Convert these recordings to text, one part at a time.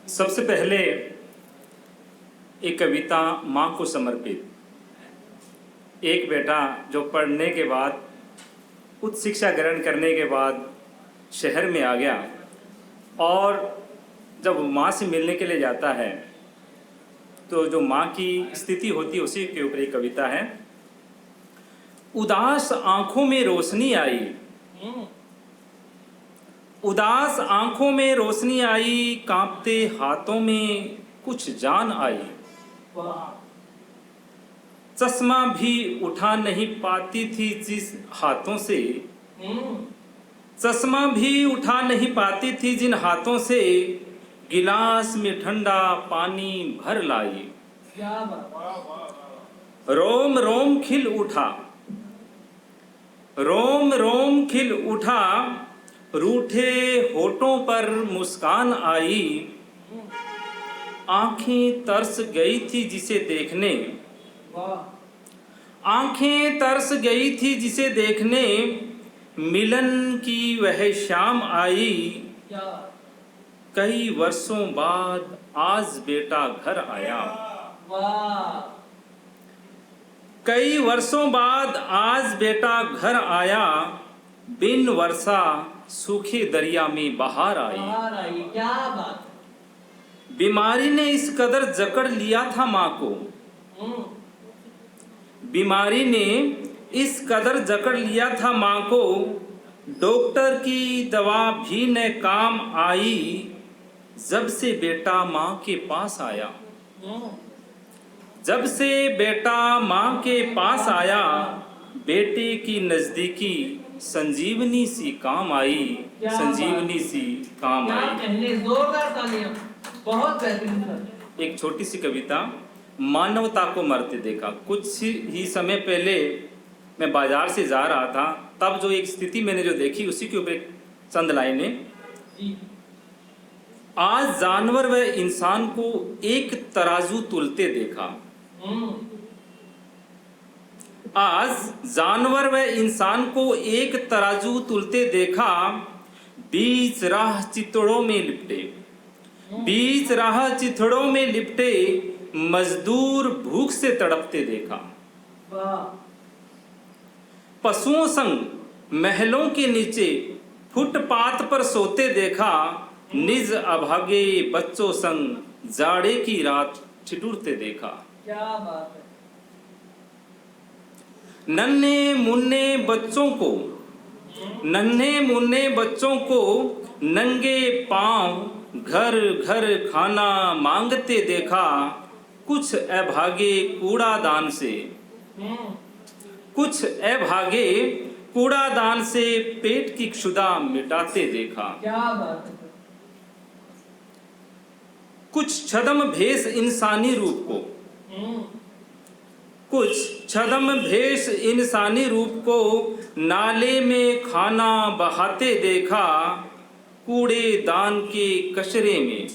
सबसे पहले एक कविता माँ को समर्पित। एक बेटा जो पढ़ने के बाद उच्च शिक्षा ग्रहण करने के बाद शहर में आ गया और जब माँ से मिलने के लिए जाता है तो जो माँ की स्थिति होती है उसी के ऊपर एक कविता है। उदास आंखों में रोशनी आई, उदास आंखों में रोशनी आई, कांपते हाथों में कुछ जान आई। चश्मा भी उठा नहीं पाती थी जिस हाथों से, चश्मा भी उठा नहीं पाती थी जिन हाथों से, गिलास में ठंडा पानी भर लाई। रोम रोम खिल उठा, रोम रोम खिल उठा, रूठे होठों पर मुस्कान आई। आंखें तरस गई थी जिसे देखने, आंखें तरस गई थी जिसे देखने, मिलन की वह शाम आई। कई वर्षों बाद आज बेटा घर आया, कई वर्षों बाद आज बेटा घर आया, बिन वर्षा सूखे दरिया में बहार आई। क्या बात। बीमारी ने इस कदर जकड़ लिया था माँ को, बीमारी ने इस कदर जकड़ लिया था माँ को, डॉक्टर की दवा भी न काम आई। जब से बेटा माँ के पास आया, जब से बेटा माँ के पास आया, बेटे की नजदीकी संजीवनी सी काम आई, संजीवनी सी काम आई। जोरदार तालियां, बहुत बेहतरीन। एक छोटी सी कविता, मानवता को मरते देखा। कुछ ही समय पहले मैं बाजार से जा रहा था, तब जो एक स्थिति मैंने जो देखी उसी के ऊपर एक चंद लाइनें। आज जानवर व इंसान को एक तराजू तुलते देखा, आज जानवर व इंसान को एक तराजू तुलते देखा, बीच राह चितड़ों में लिपटे, बीच राह चितड़ों में लिपटे, मजदूर भूख से तड़पते देखा। पशुओं संग महलों के नीचे फुटपाथ पर सोते देखा, निज अभागे बच्चों संग जाड़े की रात ठिठुरते देखा। क्या बात है। नन्हे मुन्ने बच्चों को, नन्हे मुन्ने बच्चों को नंगे पांव घर घर खाना मांगते देखा, कुछ अभागे कूड़ादान से, कुछ अभागे कूड़ादान से पेट की क्षुधा मिटाते देखा। क्या बात है। कुछ छद्म भेष इंसानी रूप को, कुछ छद्म भेष इंसानी रूप को नाले में खाना बहाते देखा, कूड़ेदान के कचरे में,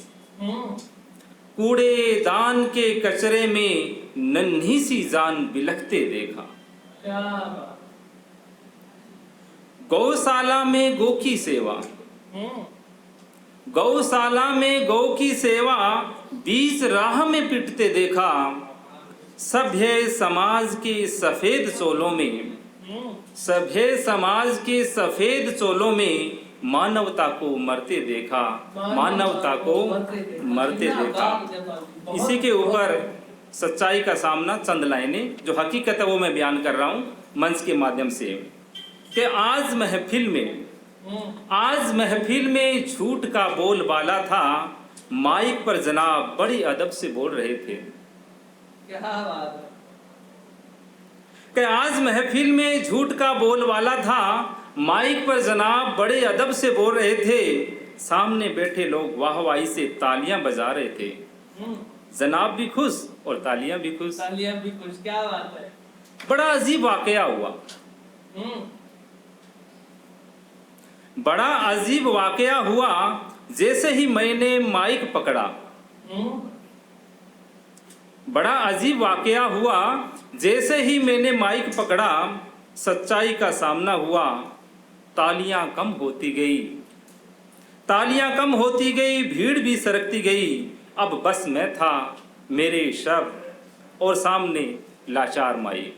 कूड़ेदान के कचरे में नन्ही सी जान बिलखते देखा। क्या बात। गौशाला में गौ की सेवा, गौशाला में गौ की सेवा बीच राह में पिटते देखा, सभ्य समाज के सफेद चोलों में, सभ्य समाज के सफेद चोलों में मानवता को मरते देखा, मानवता को मरते देखा। इसी के ऊपर सच्चाई का सामना, चंद लाइनें जो हकीकत है वो मैं बयान कर रहा हूँ मंच के माध्यम से, कि आज महफिल में, आज महफिल में झूठ का बोलबाला था, माइक पर जनाब बड़ी अदब से बोल रहे थे। क्या बात है। कि आज महफिल में झूठ का बोलबाला था, माइक पर जनाब बड़े अदब से बोल रहे थे, सामने बैठे लोग वाहवाही से तालियां बजा रहे थे, जनाब भी खुश और तालियां भी खुश, तालियां भी खुश। क्या बात है। बड़ा अजीब वाकया हुआ, बड़ा अजीब वाकया हुआ। जैसे ही मैंने माइक पकड़ा, बड़ा अजीब वाकया हुआ, जैसे ही मैंने माइक पकड़ा, सच्चाई का सामना हुआ, तालियां कम होती गई, तालियां कम होती गई, भीड़ भी सरकती गई। अब बस मैं था, मेरे शब्द और सामने लाचार माई।